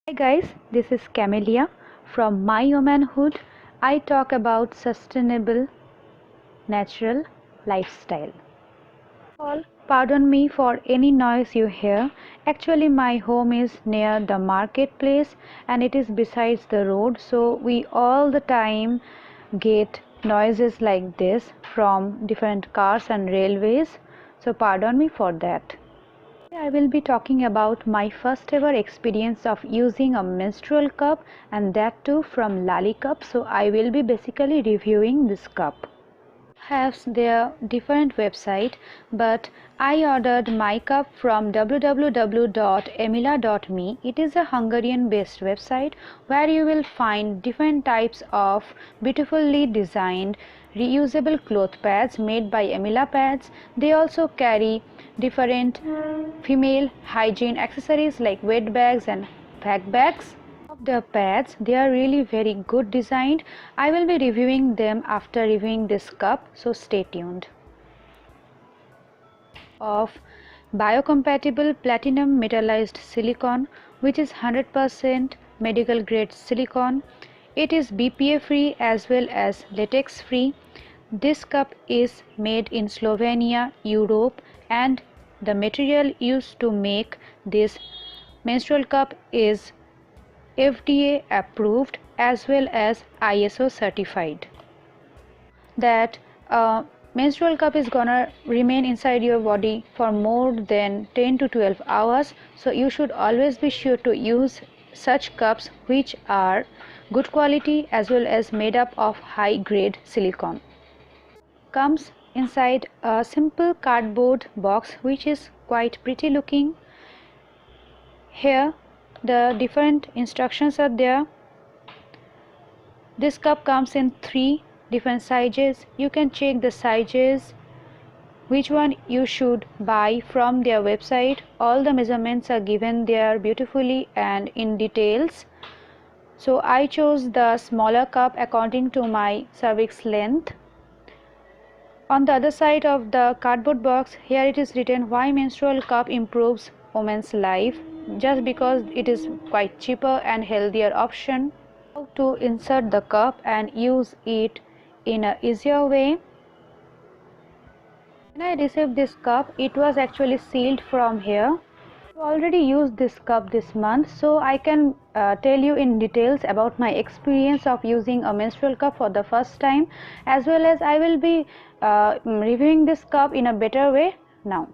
Hi guys, this is Camellia. From My Womanhood, I talk about sustainable, natural lifestyle. All, pardon me for any noise you hear. Actually, my home is near the marketplace and it is besides the road, so we all the time get noises like this from different cars and railways. So, pardon me for that. I will be talking about my first ever experience of using a menstrual cup, and that too from Lali cup. So I will be basically reviewing this cup. Has their different website, but I ordered my cup from www.emila.me. It is a Hungarian based website where you will find different types of beautifully designed reusable cloth pads made by Emila pads. They also carry different female hygiene accessories like wet bags and pack bags. The pads, they are really very good designed. I will be reviewing them after reviewing this cup, so stay tuned. Of biocompatible platinum metallized silicone, which is 100% medical grade silicone. It is BPA free as well as latex free. This cup is made in Slovenia, Europe, and the material used to make this menstrual cup is FDA approved as well as ISO certified. That menstrual cup is gonna remain inside your body for more than 10 to 12 hours, so you should always be sure to use such cups which are good quality as well as made up of high grade silicone. Comes inside a simple cardboard box which is quite pretty looking. Here the different instructions are there. This cup comes in 3 different sizes. You can check the sizes which one you should buy from their website. All the measurements are given there beautifully and in details. So I chose the smaller cup according to my cervix length. On the other side of the cardboard box, here it is written why menstrual cup improves women's life, just because it is quite cheaper and healthier option. How to insert the cup and use it in a easier way. When I received this cup, it was actually sealed from here. I already used this cup this month, so I can tell you in details about my experience of using a menstrual cup for the first time, as well as I will be reviewing this cup in a better way now.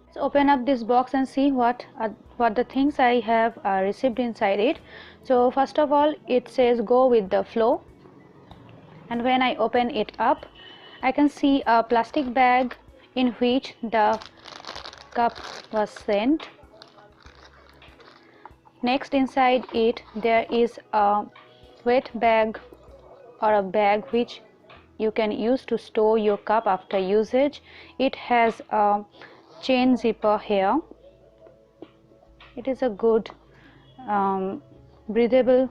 Let's open up this box and see what the things I have received inside it. So first of all, it says go with the flow, and when I open it up, I can see a plastic bag in which the cup was sent. Next, inside it there is a wet bag or a bag which you can use to store your cup after usage. It has a chain zipper here. It is a good breathable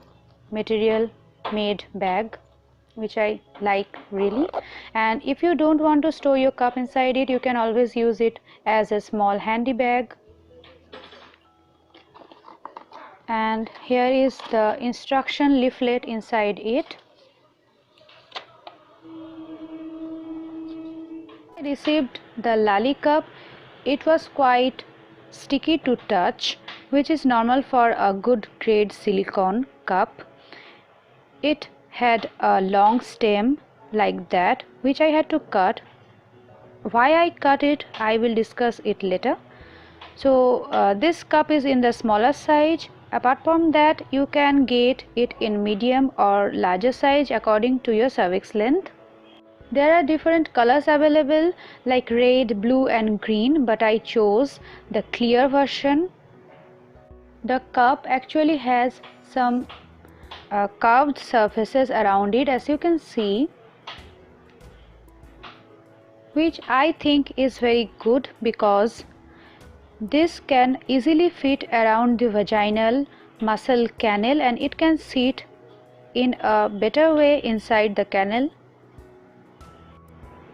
material made bag which I like really. And if you don't want to store your cup inside it, you can always use it as a small handy bag. And here is the instruction leaflet inside it. I received the Lali cup. It was quite sticky to touch, which is normal for a good grade silicone cup. It had a long stem like that, which I had to cut. Why I cut it, I will discuss it later. So this cup is in the smaller size. Apart from that, you can get it in medium or larger size according to your cervix length. There are different colors available like red, blue and green, but I chose the clear version. The cup actually has some curved surfaces around it, as you can see, which I think is very good because this can easily fit around the vaginal muscle canal and it can sit in a better way inside the canal.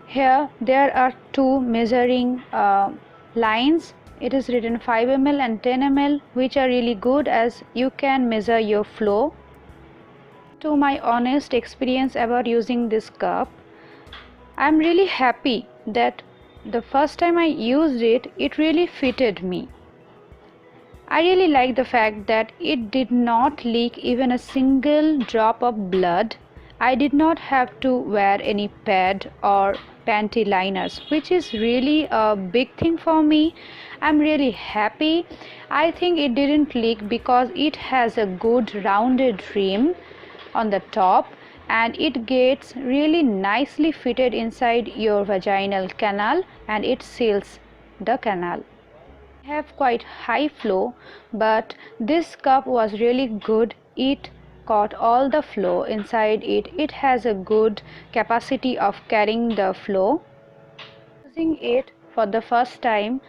Here there are 2 measuring lines It is written 5 ml and 10 ml, which are really good as you can measure your flow. To my honest experience about using this cup, I am really happy that the first time I used it, it really fitted me. I really like the fact that it did not leak even a single drop of blood. I did not have to wear any pad or panty liners, which is really a big thing for me. I'm really happy. I think it didn't leak because it has a good rounded rim on the top and it gets really nicely fitted inside your vaginal canal and it seals the canal. Have quite high flow, but this cup was really good. It caught all the flow inside it. It has a good capacity of carrying the flow. Using it for the first time,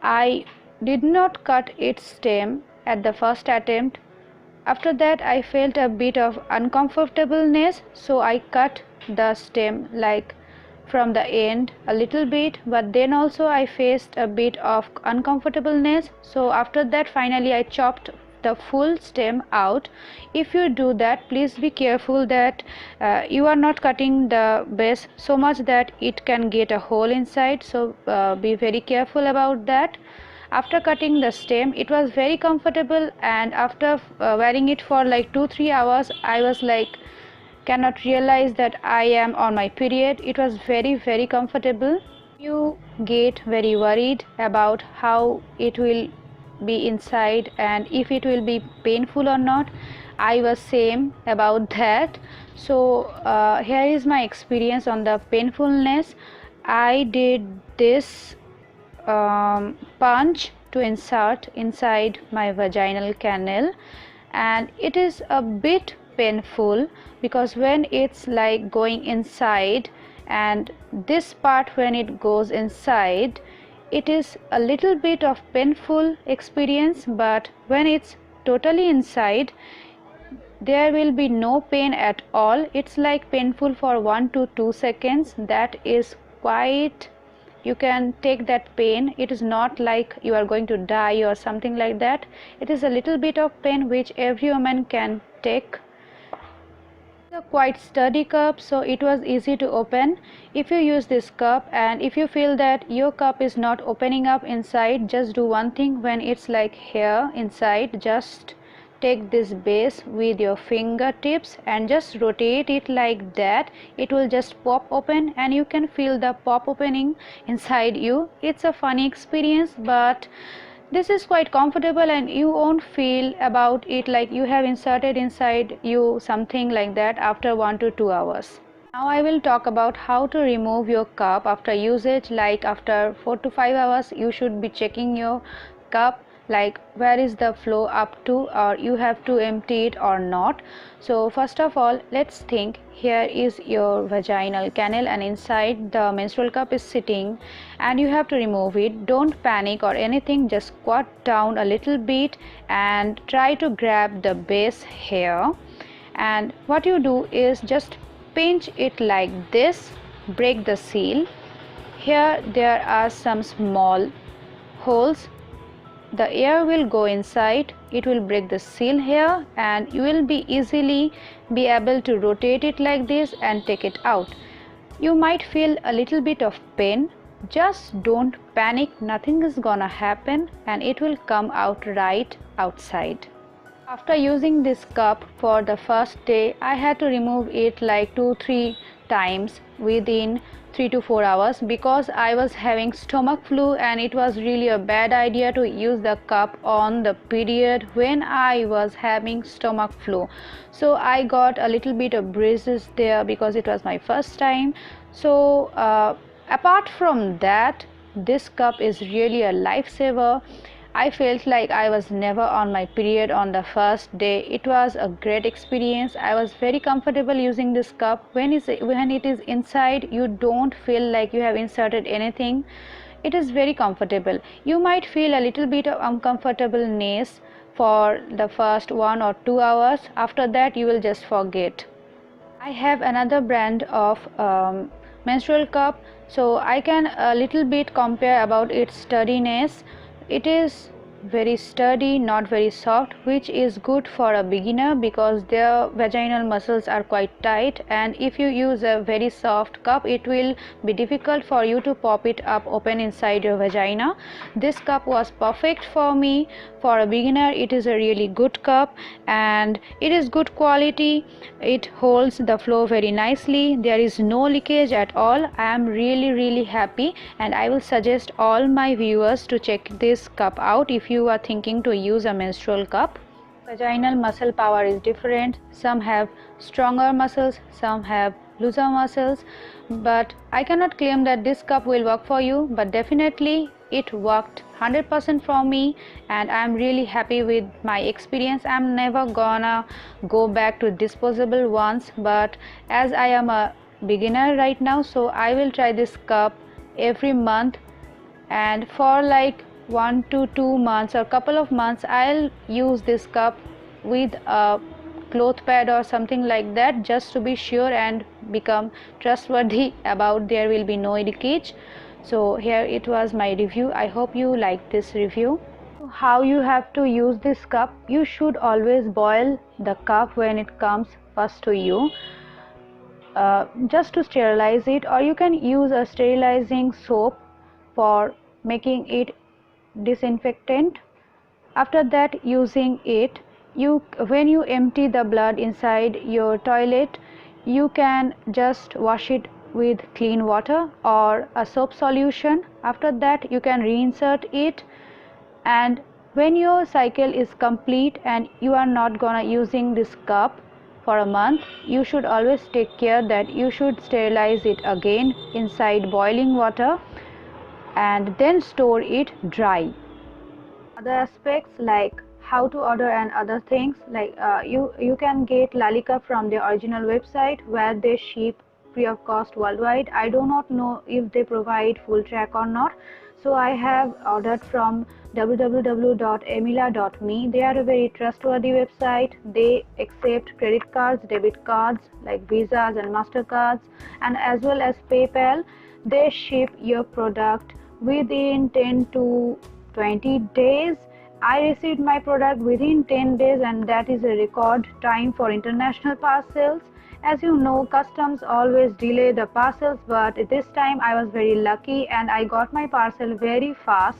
I did not cut its stem at the first attempt. After that I felt a bit of uncomfortableness, so I cut the stem like from the end a little bit, but then also I faced a bit of uncomfortableness, so after that finally I chopped the full stem out. If you do that, please be careful that you are not cutting the base so much that it can get a hole inside, so be very careful about that. After cutting the stem, it was very comfortable, and after wearing it for like 2-3 hours, I was like cannot realize that I am on my period. It was very comfortable. You get very worried about how it will be inside and if it will be painful or not. I was same about that. So here is my experience on the painfulness. I did this punch to insert inside my vaginal canal, and it is a bit painful because when it's like going inside, and this part when it goes inside, it is a little bit of painful experience, but when it's totally inside there will be no pain at all. It's like painful for 1 to 2 seconds. That is quite, you can take that pain. It is not like you are going to die or something like that. It is a little bit of pain which every woman can take. It's a quite sturdy cup, so it was easy to open. If you use this cup and if you feel that your cup is not opening up inside, just do one thing. When it's like here inside, just take this base with your fingertips and just rotate it like that. It will just pop open and you can feel the pop opening inside you. It's a funny experience, but this is quite comfortable and you won't feel about it like you have inserted inside you something like that after 1 to 2 hours. Now I will talk about how to remove your cup after usage. Like after 4 to 5 hours you should be checking your cup, like where is the flow up to, or you have to empty it or not. So first of all, let's think. Here is your vaginal canal and inside the menstrual cup is sitting and you have to remove it. Don't panic or anything, just squat down a little bit and try to grab the base here, and what you do is just pinch it like this, break the seal. Here there are some small holes. The air will go inside, it will break the seal here, and you will be easily be able to rotate it like this and take it out. You might feel a little bit of pain. Just don't panic, nothing is gonna happen and it will come out right outside. After using this cup for the first day, I had to remove it like 2-3 times within 3 to 4 hours because I was having stomach flu and it was really a bad idea to use the cup on the period when I was having stomach flu. So I got a little bit of bruises there because it was my first time. So apart from that, this cup is really a lifesaver. I felt like I was never on my period on the first day. It was a great experience. I was very comfortable using this cup. When it is inside, you don't feel like you have inserted anything. It is very comfortable. You might feel a little bit of uncomfortableness for the first 1 or 2 hours. After that, you will just forget. I have another brand of menstrual cup, so I can a little bit compare about its sturdiness. It is very sturdy, not very soft, which is good for a beginner because their vaginal muscles are quite tight, and if you use a very soft cup it will be difficult for you to pop it up open inside your vagina. This cup was perfect for me. For a beginner it is a really good cup and it is good quality. It holds the flow very nicely. There is no leakage at all. I am really happy, and I will suggest all my viewers to check this cup out if you are thinking to use a menstrual cup. Vaginal muscle power is different. Some have stronger muscles, some have looser muscles, but I cannot claim that this cup will work for you, but definitely it worked 100% for me, and I'm really happy with my experience. I'm never gonna go back to disposable ones, but as I am a beginner right now, so I will try this cup every month, and for like 1 to 2 months or couple of months I'll use this cup with a cloth pad or something like that, just to be sure and become trustworthy about there will be no leakage. So here it was my review. I hope you like this review. How you have to use this cup: you should always boil the cup when it comes first to you, just to sterilize it, or you can use a sterilizing soap for making it disinfectant. After that, using it, when you empty the blood inside your toilet, you can just wash it with clean water or a soap solution. After that, you can reinsert it, and when your cycle is complete and you are not gonna using this cup for a month, you should always take care that you should sterilize it again inside boiling water and then store it dry. Other aspects like how to order and other things, like you can get Lali cup from their original website where they ship free of cost worldwide. I do not know if they provide full track or not, so I have ordered from www.emila.me. They are a very trustworthy website. They accept credit cards, debit cards like Visas and Mastercards, and as well as PayPal. They ship your product within 10 to 20 days. I received my product within 10 days, and that is a record time for international parcels. As you know, customs always delay the parcels, but this time I was very lucky and I got my parcel very fast.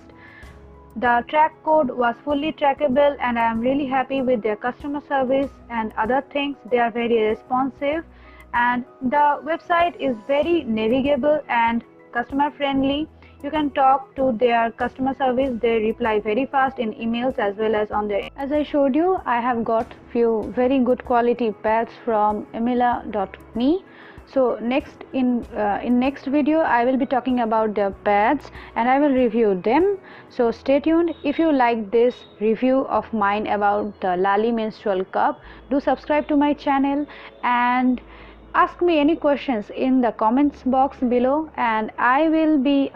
The track code was fully trackable, and I am really happy with their customer service and other things. They are very responsive, and the website is very navigable and customer friendly. You can talk to their customer service. They reply very fast in emails as well as on their. As I showed you, I have got few very good quality pads from emila.me. So next in next video I will be talking about their pads and I will review them. So stay tuned. If you like this review of mine about the Lali menstrual cup, do subscribe to my channel and ask me any questions in the comments box below, and I will be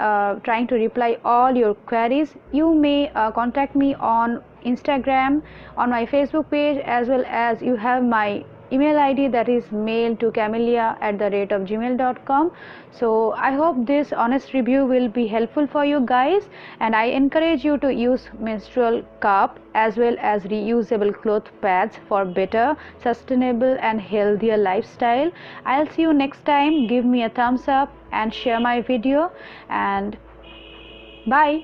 trying to reply all your queries. You may contact me on Instagram, on my Facebook page, as well as you have my email ID, that is mail2camellia@gmail.com. So I hope this honest review will be helpful for you guys, and I encourage you to use menstrual cup as well as reusable cloth pads for better, sustainable and healthier lifestyle. I'll see you next time. Give me a thumbs up and share my video, and bye.